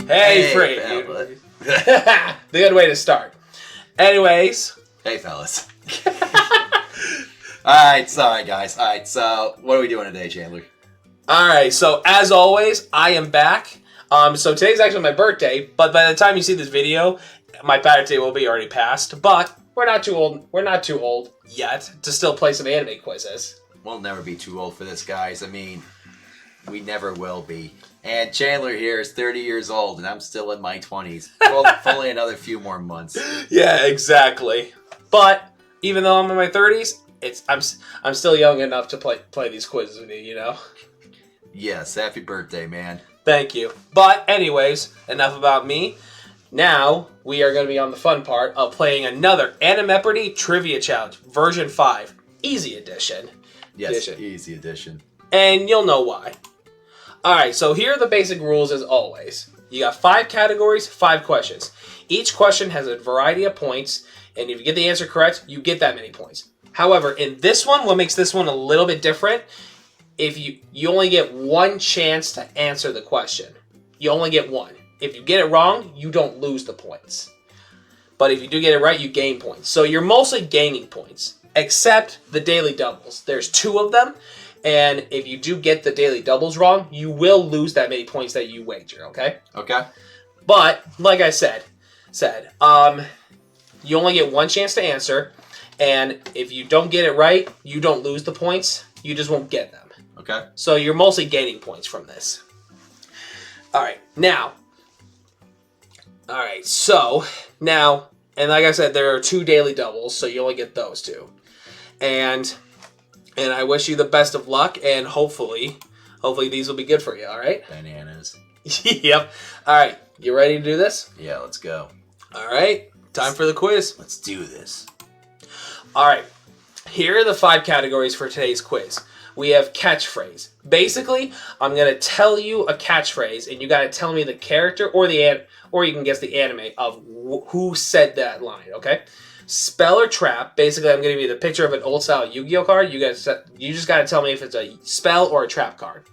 Hey, Free. The good way to start. Anyways. Hey, fellas. Alright, sorry, guys. Alright, so what are we doing today, Chandler? Alright, so as always, I am back. So today's actually my birthday, but by the time you see this video, my birthday will be already passed. But we're not too old. We're not too old yet to still play some anime quizzes. We'll never be too old for this, guys. I mean, we never will be. And Chandler here is 30 years old, and I'm still in my 20s. Well, only another few more months. Yeah, exactly. But even though I'm in my 30s, I'm still young enough to play these quizzes with you, you know? Yes, happy birthday, man. Thank you. But anyways, enough about me. Now, we are going to be on the fun part of playing another Animepardy Trivia Challenge, version 5, Easy Edition. Yes, Easy Edition. And you'll know why. Alright, so here are the basic rules as always. You got 5 categories, 5 questions. Each question has a variety of points, and if you get the answer correct, you get that many points. However, in this one, what makes this one a little bit different, if you only get one chance to answer the question. You only get one. If you get it wrong, you don't lose the points. But if you do get it right, you gain points. So you're mostly gaining points, except the daily doubles. There's 2 of them. And if you do get the daily doubles wrong, you will lose that many points that you wager, okay? Okay. But, like I said, you only get one chance to answer, and if you don't get it right, you don't lose the points, you just won't get them. Okay. So you're mostly gaining points from this. Alright, so now, and like I said, there are 2 daily doubles, so you only get those 2. And I wish you the best of luck, and hopefully these will be good for you, alright? Bananas. Yep. Alright, you ready to do this? Yeah, let's go. Alright, time for the quiz. Let's do this. Alright, here are the 5 categories for today's quiz. We have catchphrase. Basically, I'm going to tell you a catchphrase, and you got to tell me the character or you can guess the anime of who said that line, okay? Spell or trap. Basically, I'm going to give you the picture of an old-style Yu-Gi-Oh card. You just got to tell me if it's a spell or a trap card.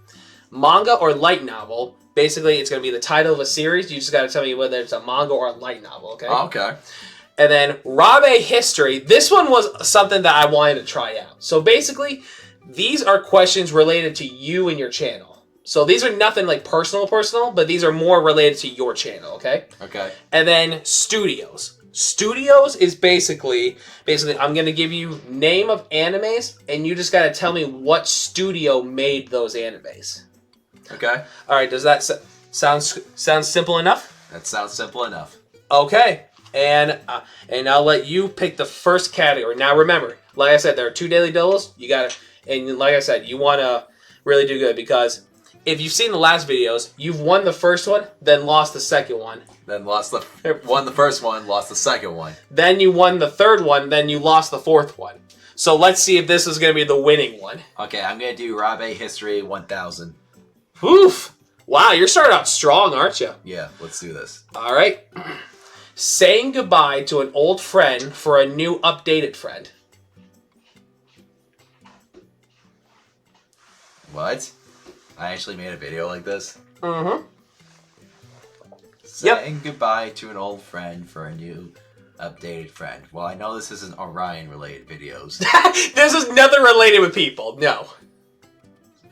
Manga or light novel. Basically, it's going to be the title of a series. You just got to tell me whether it's a manga or a light novel, okay? Okay. And then Rabe history. This one was something that I wanted to try out. So basically, these are questions related to you and your channel. So these are nothing like personal, but these are more related to your channel, okay? Okay. And then studios. Studios is basically I'm going to give you name of animes, and you just got to tell me what studio made those animes. Okay. All right, does that sound simple enough? That sounds simple enough. Okay. And I'll let you pick the first category. Now remember, like I said, there are 2 daily doubles. You got to, and like I said, you want to really do good, because if you've seen the last videos, you've won the first one, then lost the second one. Then won the first one, lost the second one. Then you won the third one, then you lost the fourth one. So let's see if this is going to be the winning one. Okay, I'm going to do Rabe History 1000. Oof. Wow, you're starting out strong, aren't you? Yeah, let's do this. All right. Saying goodbye to an old friend for a new updated friend. What? I actually made a video like this? Mm-hmm. Saying goodbye to an old friend for a new updated friend. Well, I know this isn't Orion-related videos. This is nothing related with people. No.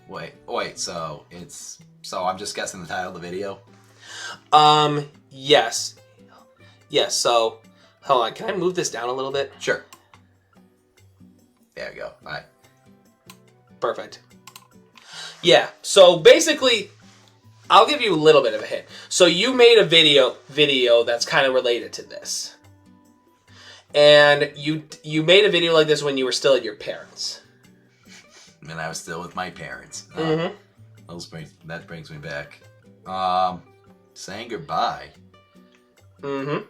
Wait, so I'm just guessing the title of the video? Yes. Yes, so, hold on, can I move this down a little bit? Sure. There we go. All right. Perfect. Yeah, so basically, I'll give you a little bit of a hint. So you made a video that's kind of related to this. And you made a video like this when you were still at your parents'. And I was still with my parents. Mm-hmm. That brings me back. Saying goodbye. Mm-hmm.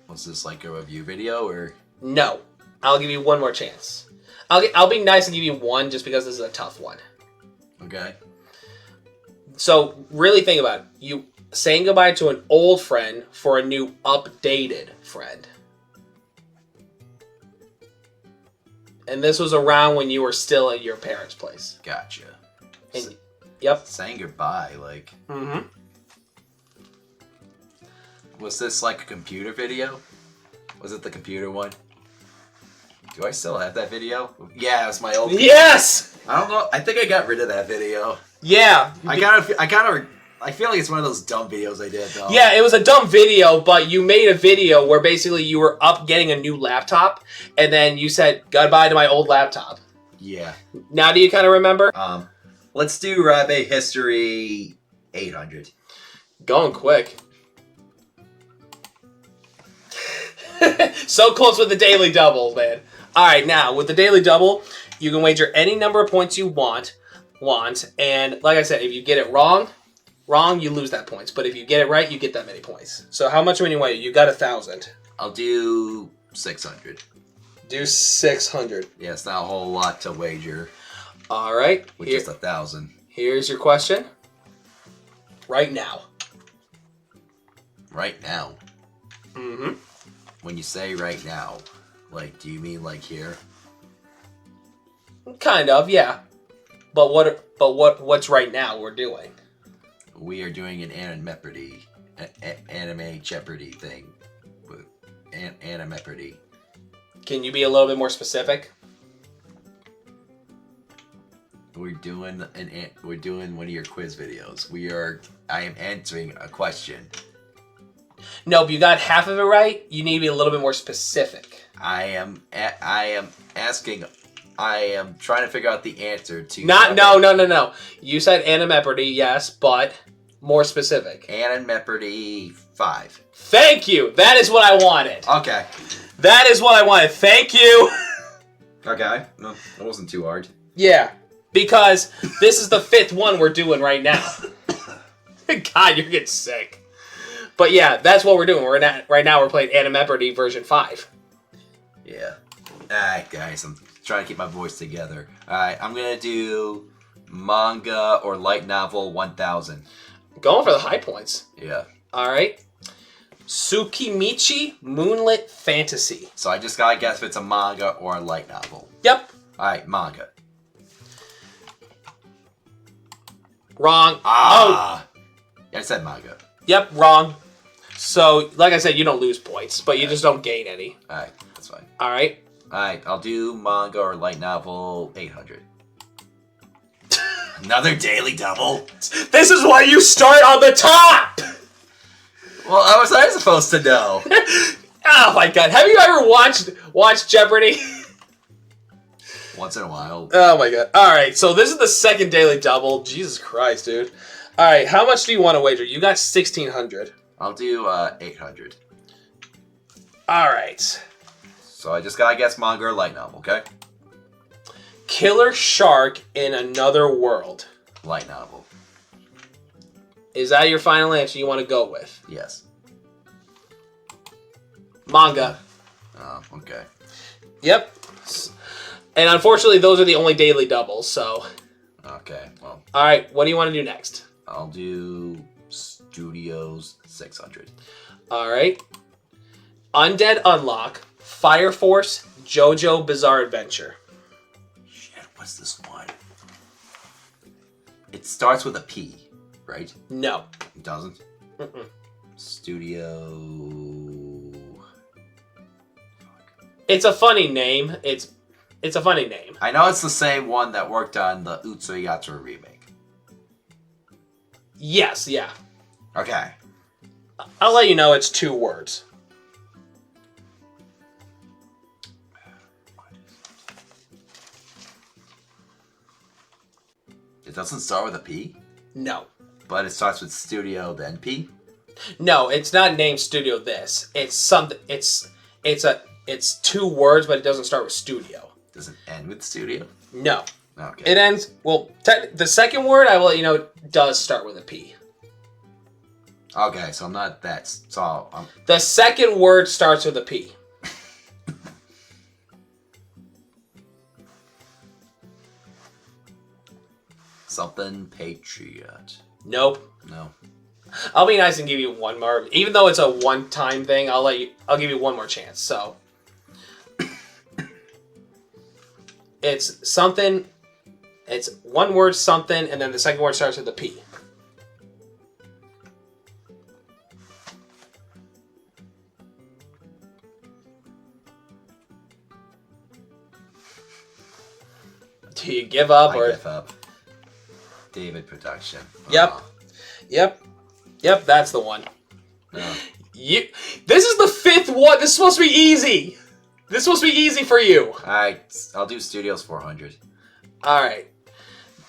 Was this like a review video or? No. I'll give you one more chance. I'll be nice and give you one just because this is a tough one. Okay. So really think about it. You saying goodbye to an old friend for a new updated friend. And this was around when you were still at your parents' place. Gotcha. And, yep. Saying goodbye, like. Mm-hmm. Was this like a computer video? Was it the computer one? Do I still have that video? Yeah, it was my old. Yes. I don't know. I think I got rid of that video. Yeah. I feel like it's one of those dumb videos I did though. Yeah, it was a dumb video, but you made a video where basically you were up getting a new laptop, and then you said goodbye to my old laptop. Yeah. Now do you kind of remember? Let's do Rabe History 800. Going quick. So close with the daily double, man. All right, now with the daily double, you can wager any number of points you want, and like I said, if you get it wrong, you lose that points. But if you get it right, you get that many points. So how much anyway? You got 1,000. I'll do 600. Do 600. Yeah, it's not a whole lot to wager. All right. With just 1,000. Here's your question. Right now. Right now. Mm-hmm. When you say right now, like, do you mean like here? Kind of, yeah. But what's right now we're doing? We are doing an anime Jeopardy thing. Anime. Can you be a little bit more specific? We're doing one of your quiz videos. I am answering a question. No, but you got half of it right. You need to be a little bit more specific. I am trying to figure out the answer to. No. You said Animepardy, yes, but more specific. Animepardy 5. Thank you. That is what I wanted. Okay. That is what I wanted. Thank you. Okay. No, that wasn't too hard. Yeah, because this is the 5th one we're doing right now. God, you're getting sick. But yeah, that's what we're doing. Right now we're playing Animepardy version 5. Yeah. Alright, guys, I'm trying to keep my voice together. Alright, I'm gonna do manga or light novel 1000. Going for the high points. Yeah. Alright. Tsukimichi Moonlit Fantasy. So I just gotta guess if it's a manga or a light novel. Yep. Alright, manga. Wrong. Ah! Oh. Yeah, I said manga. Yep, wrong. So, like I said, you don't lose points, but you just don't gain any. Alright, that's fine. Alright. Alright, I'll do manga or light novel 800. Another daily double? This is why you start on the top! Well, how was I supposed to know? Oh my god, have you ever watched Jeopardy? Once in a while. Oh my god. Alright, so this is the second daily double. Jesus Christ, dude. Alright, how much do you want to wager? You got 1,600. I'll do 800. Alright. So I just gotta guess manga or light novel, okay? Killer Shark in Another World. Light novel. Is that your final answer you want to go with? Yes. Manga. Oh, okay. Yep. And unfortunately, those are the only daily doubles, so... Okay, well... Alright, what do you want to do next? I'll do Studios 600. Alright. Undead Unlock, Fire Force, JoJo Bizarre Adventure. Shit, what's this one? It starts with a P, right? No. It doesn't? Mm-mm. Studio... It's a funny name. It's a funny name. I know it's the same one that worked on the Utsuyatsu remake. Yes, yeah. Okay. I'll let you know it's 2 words. It doesn't start with a P? No. But it starts with Studio, then P? No, it's not named Studio This. It's something. It's 2 words, but it doesn't start with studio. Does it end with Studio? No. Okay. It ends. Well, the second word I will let you know does start with a P. Okay, so I'm not that. So The second word starts with a P. Something Patriot. Nope. No. I'll be nice and give you one more. Even though it's a one-time thing, I'll give you one more chance. So it's something. It's one word something, and then the second word starts with a P. Do you give up or? I give up. David Production. Yep. Yep. That's the one. Yeah. This is the fifth one. This is supposed to be easy. This is supposed to be easy for you. Alright, I'll do Studios 400. Alright.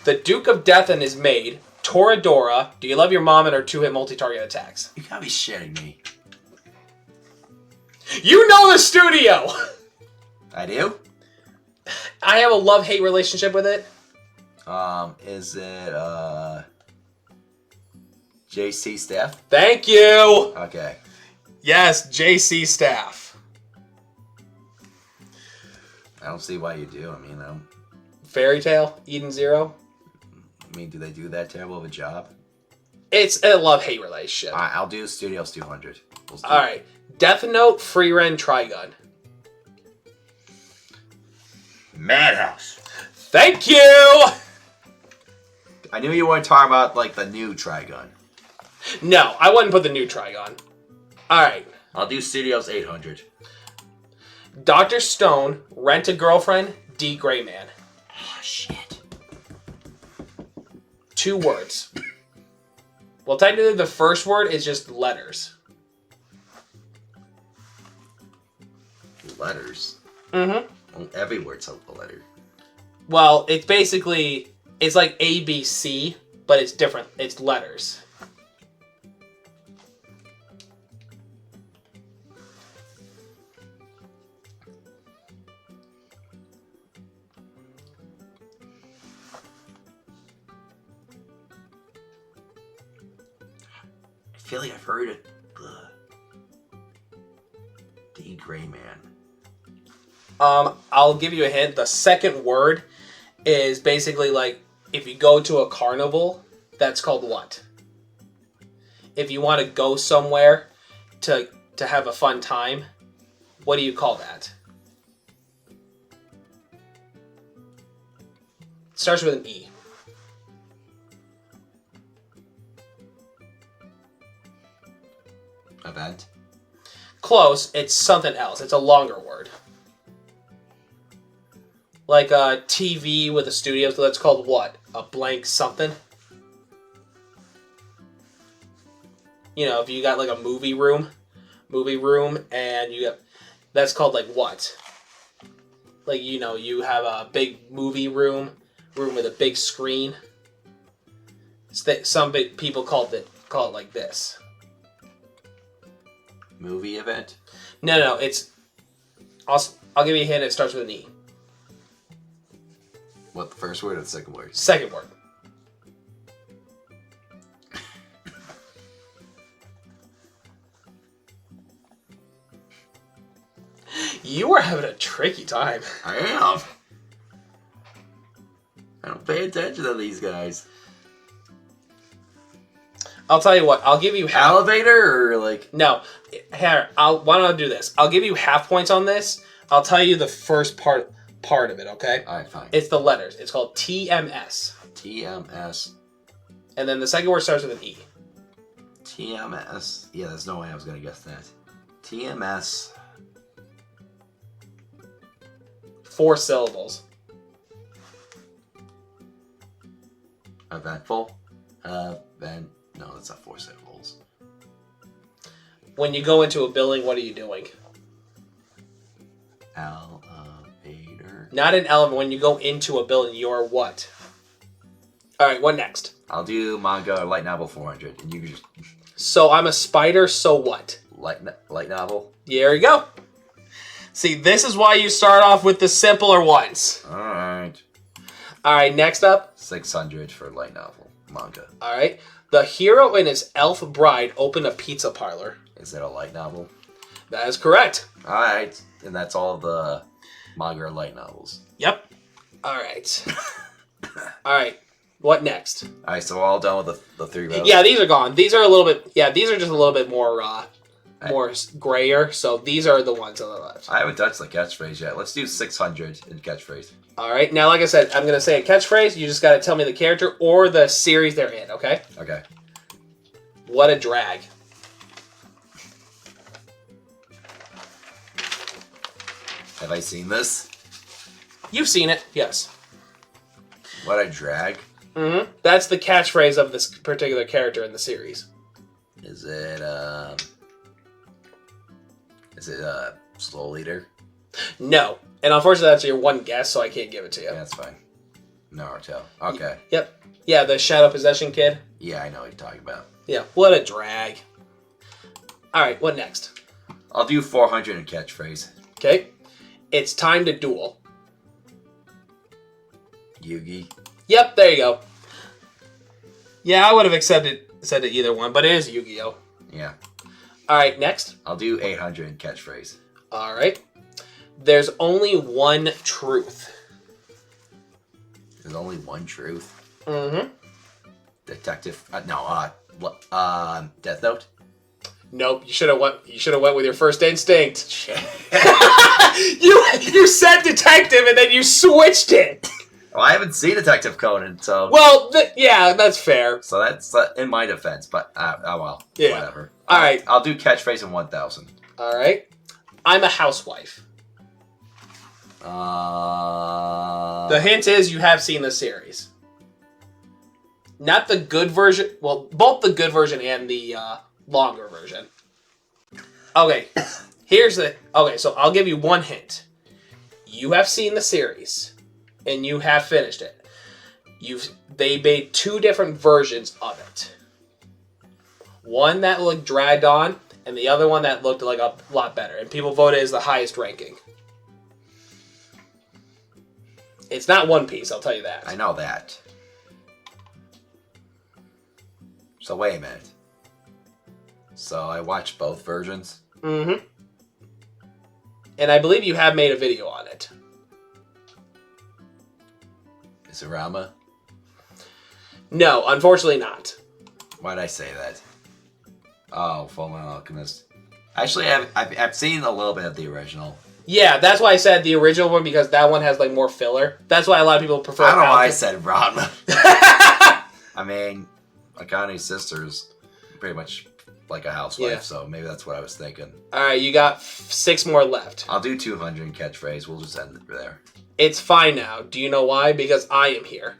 The Duke of Deathan is made. Toradora. Do you love your mom and her 2-hit multi-target attacks? You gotta be shitting me. You know the studio! I do? I have a love-hate relationship with it. Is it, JC Staff? Thank you! Okay. Yes, JC Staff. I don't see why you do. I mean, Fairy Tale, Eden Zero. do they do that terrible of a job? It's a love-hate relationship. Alright, I'll do Studios 200. Alright. Death Note, Free Ren, Trigun. Madhouse. Thank you! I knew you weren't talking about, like, the new Trigun. No, I wouldn't put the new Trigun. Alright. I'll do Studios 800. Dr. Stone, Rent a Girlfriend, D. Gray Man. Oh, shit. 2 words. Well, technically the first word is just letters. Letters? Mm-hmm. Well, every word's a letter. Well, it's basically, it's like ABC, but it's different. It's letters. I feel like I've heard it. D. Gray Man. I'll give you a hint. The second word is basically like, if you go to a carnival, that's called what? If you want to go somewhere to have a fun time, what do you call that? It starts with an E. Event? Close. It's something else. It's a longer word. Like a TV with a studio, so that's called what? A blank something? You know, if you got like a movie room, and you got, that's called like what? Like, you know, you have a big movie room with a big screen. Some big people call it like this. Movie event? No, it's, I'll give you a hint, it starts with an E. What, the first word or the second word? Second word. You are having a tricky time. I am. I don't pay attention to these guys. I'll tell you what, I'll give you half. Elevator or like... No. Here, why don't I do this? I'll give you half points on this. I'll tell you the first part of it, okay? Alright, fine. It's the letters. It's called TMS. TMS. And then the second word starts with an E. TMS. Yeah, there's no way I was going to guess that. TMS. 4 syllables. Eventful. Event. No, that's not 4 syllables. When you go into a building, what are you doing? Elevator. Not an elevator. When you go into a building, you're what? Alright, what next? I'll do manga light novel 400, and you can just... So I'm a spider, so what? Light novel? There you go. See, this is why you start off with the simpler ones. Alright. Alright, next up. 600 for light novel manga. Alright. The hero and his elf bride open a pizza parlor. Is it a light novel? That is correct. Alright. And that's all the manga light novels. Yep. Alright. Alright. What next? Alright, so we're all done with the 3 rows? Yeah, these are gone. These are a little bit... Yeah, these are just a little bit more grayer. So these are the ones on the left. I haven't touched the catchphrase yet. Let's do 600 in catchphrase. Alright, now like I said, I'm going to say a catchphrase. You just got to tell me the character or the series they're in, okay? Okay. What a drag. Have I seen this? You've seen it, yes. What a drag. Mm-hmm. That's the catchphrase of this particular character in the series. Is it Slow Leader? No. And unfortunately, that's your one guess, so I can't give it to you. Yeah, that's fine. Naruto. Okay. Yep. Yeah, the Shadow Possession kid. Yeah, I know what you're talking about. Yeah, what a drag. Alright, what next? I'll do 400 in catchphrase. Okay. It's time to duel. Yugi. Yep, there you go. Yeah, I would have said it either one, but it is Yu-Gi-Oh! Yeah. Alright, next. I'll do 800 in catchphrase. Alright. There's only one truth. There's only one truth. Mm-hmm. Detective. Death Note. Nope. You should have went with your first instinct. you said detective and then you switched it. Well, I haven't seen Detective Conan, so. Well, yeah, that's fair. So that's in my defense, but oh well. Yeah. Whatever. All right. I'll do catchphrase in 1000. All right. I'm a housewife. The hint is you have seen the series. Not the good version. Well, both the good version and the longer version. Okay. Okay, so I'll give you one hint. You have seen the series, and you have finished it. They made two different versions of it. One that looked dragged on, and the other one that looked like a lot better. And people voted as the highest ranking. It's not One Piece, I'll tell you that. I know that. So wait a minute. So I watched both versions? Mm-hmm. And I believe you have made a video on it. Is it Rama? No, unfortunately not. Why'd I say that? Oh, Fullmetal Alchemist. Actually, I've seen a little bit of the original. Yeah, that's why I said the original one, because that one has like more filler. That's why a lot of people prefer. I don't know why I said Rama. I mean, Akane's sister's pretty much like a housewife, so maybe that's what I was thinking. Alright, you got 6 more left. I'll do 200 in catchphrase. We'll just end it there. It's fine now. Do you know why? Because I am here.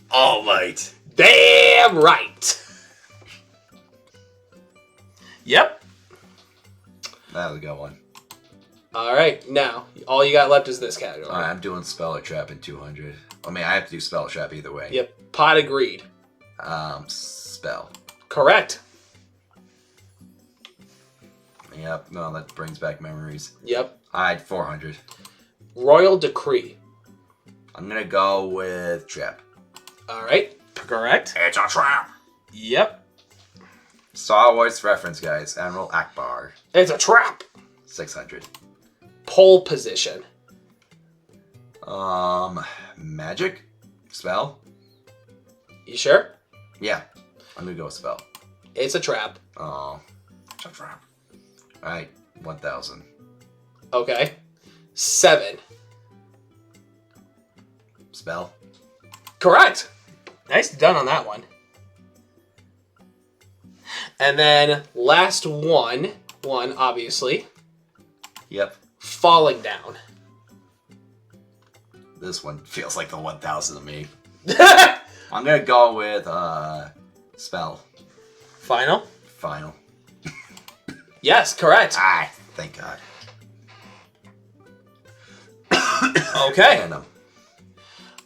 All Might. Damn right. Yep. That was a good one. Alright, now, all you got left is this category. Alright, I'm doing Spell or Trap in 200. I mean, I have to do Spell or Trap either way. Yep, Pot agreed. Spell. Correct. Yep, no, that brings back memories. Yep. Alright, 400. Royal Decree. I'm gonna go with Trap. Alright, correct. It's a trap! Yep. Star Wars reference, guys. Admiral Akbar. It's a trap. 600. Pole position. Magic? Spell? You sure? Yeah. I'm gonna go with Spell. It's a trap. Oh. It's a trap. Alright, 1000. Okay. 7. Spell? Correct. Nicely done on that one. And then last one obviously. Yep. Falling down. This one feels like the 1000 to me. I'm gonna go with Spell. Final? Final. Yes, correct. Ah, thank God. Okay. Random.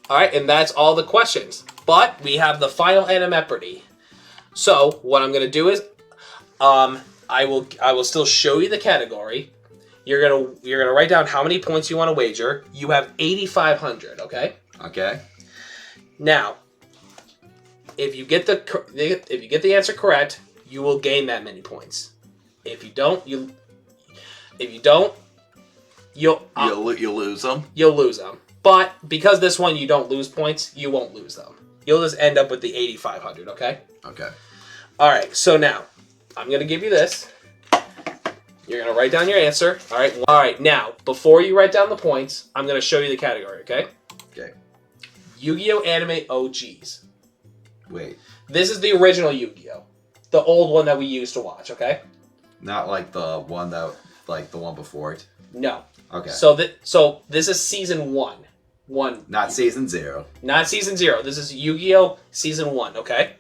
Alright, and that's all the questions. But we have the final Animepardy. So, what I'm gonna do is I will still show you the category. You're gonna write down how many points you want to wager. You have 8,500, okay? Okay. Now, if you get the answer correct, you will gain that many points. If you don't, you'll lose them. You'll lose them. But because this one you don't lose points, you won't lose them. You'll just end up with the 8,500, okay? Okay. All right. So now, I'm gonna give you this. You're gonna write down your answer. All right. All right. Now, before you write down the points, I'm gonna show you the category. Okay. Okay. Yu-Gi-Oh! Anime OGs. Wait. This is the original Yu-Gi-Oh! The old one that we used to watch. Okay. Not like the one before it. No. Okay. So this is season 1. Not season 0. Not season 0. This is Yu-Gi-Oh! Season 1, okay?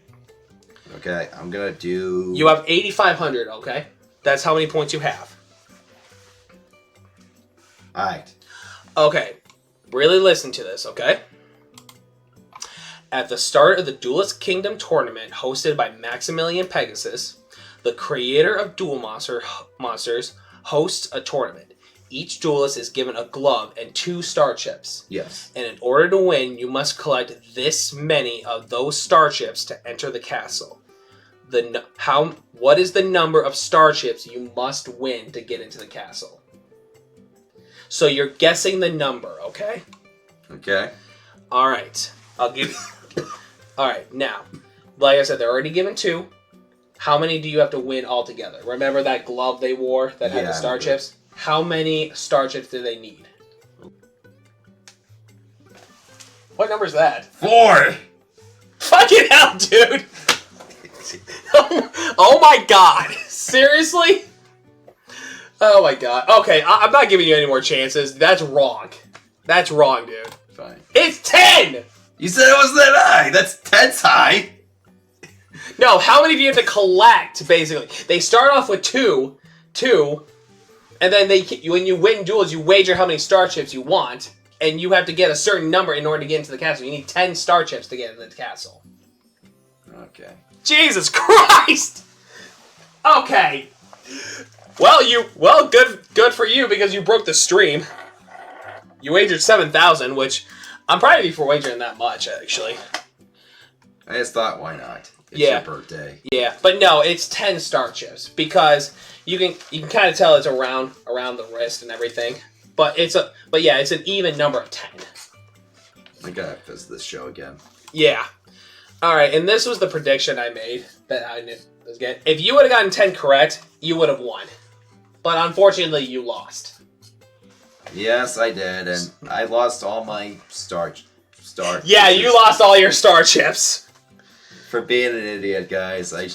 Okay, I'm gonna do... You have 8,500, okay? That's how many points you have. Alright. Okay. Really listen to this, okay? At the start of the Duelist Kingdom tournament hosted by Maximilian Pegasus, the creator of Duel Monsters hosts a tournament. Each duelist is given a glove and 2 star chips. Yes. And in order to win, you must collect this many of those star chips to enter the castle. What is the number of star chips you must win to get into the castle? So you're guessing the number, okay? Okay. All right. I'll give you... All right. Now, like I said, they're already given 2. How many do you have to win altogether? Remember that glove they wore that had the star chips? How many star chips do they need? What number is that? 4! Fucking hell, dude! Oh my god! Seriously? Oh my god. Okay, I'm not giving you any more chances. That's wrong. That's wrong, dude. Fine. It's 10! You said it wasn't that high! That's 10's high! No, how many do you have to collect, basically? They start off with 2, and then when you win duels, you wager how many star chips you want, and you have to get a certain number in order to get into the castle. You need 10 star chips to get into the castle. Okay. Jesus Christ! Okay. Well, good for you because you broke the stream. You wagered 7,000, which I'm proud of you for wagering that much, actually. I just thought, why not? It's Yeah. your birthday. Yeah, but no, it's 10 star chips because you can kind of tell it's around the wrist and everything. But it's an even number of 10. I gotta visit this show again. Yeah. All right, and this was the prediction I made that I knew was good. If you would have gotten 10 correct, you would have won. But unfortunately, you lost. Yes, I did, and I lost all my star. Yeah, you lost all your star chips. For being an idiot, guys, why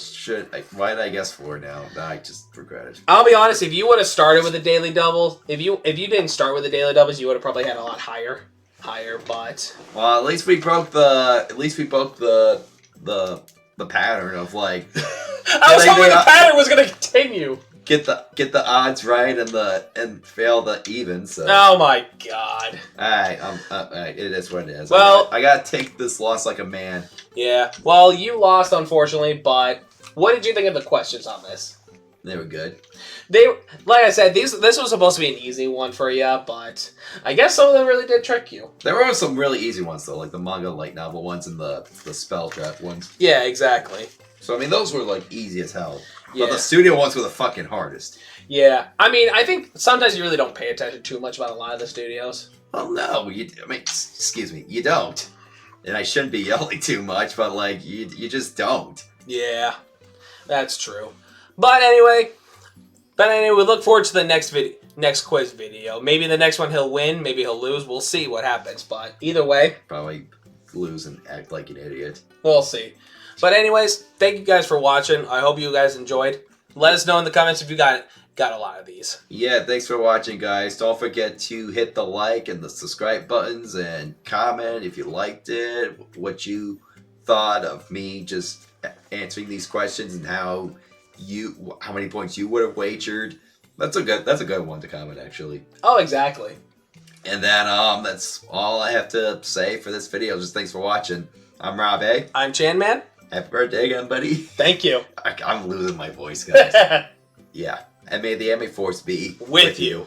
did I guess 4 now? I just regret it. I'll be honest. If you would have started with a daily double, if you didn't start with the daily doubles, you would have probably had a lot higher. But well, at least we broke the pattern of like. I was hoping the pattern was going to continue. Get the odds right and fail the even. So. Oh my god. All right, it is what it is. Well, I gotta take this loss like a man. Yeah. Well, you lost unfortunately, but what did you think of the questions on this? They were good. Like I said, this was supposed to be an easy one for you, but I guess some of them really did trick you. There were some really easy ones though, like the manga light novel ones and the spell trap ones. Yeah, exactly. So I mean, those were like easy as hell. Yeah. But the studio ones were the fucking hardest. Yeah, I mean, I think sometimes you really don't pay attention too much about a lot of the studios. Well, no, excuse me, you don't. And I shouldn't be yelling too much, but like, you just don't. Yeah, that's true. But anyway, we look forward to the next quiz video. Maybe the next one he'll win, maybe he'll lose. We'll see what happens. But either way, probably lose and act like an idiot. We'll see. But anyways, thank you guys for watching. I hope you guys enjoyed. Let us know in the comments if you got a lot of these. Yeah, thanks for watching, guys. Don't forget to hit the like and the subscribe buttons and comment if you liked it, what you thought of me just answering these questions and how many points you would have wagered. That's a good one to comment, actually. Oh, exactly. And then that's all I have to say for this video. Just thanks for watching. I'm Rob A. I'm Chan Man. Happy birthday again, buddy. Thank you. I'm losing my voice, guys. Yeah. And may the Emmy Force be with you.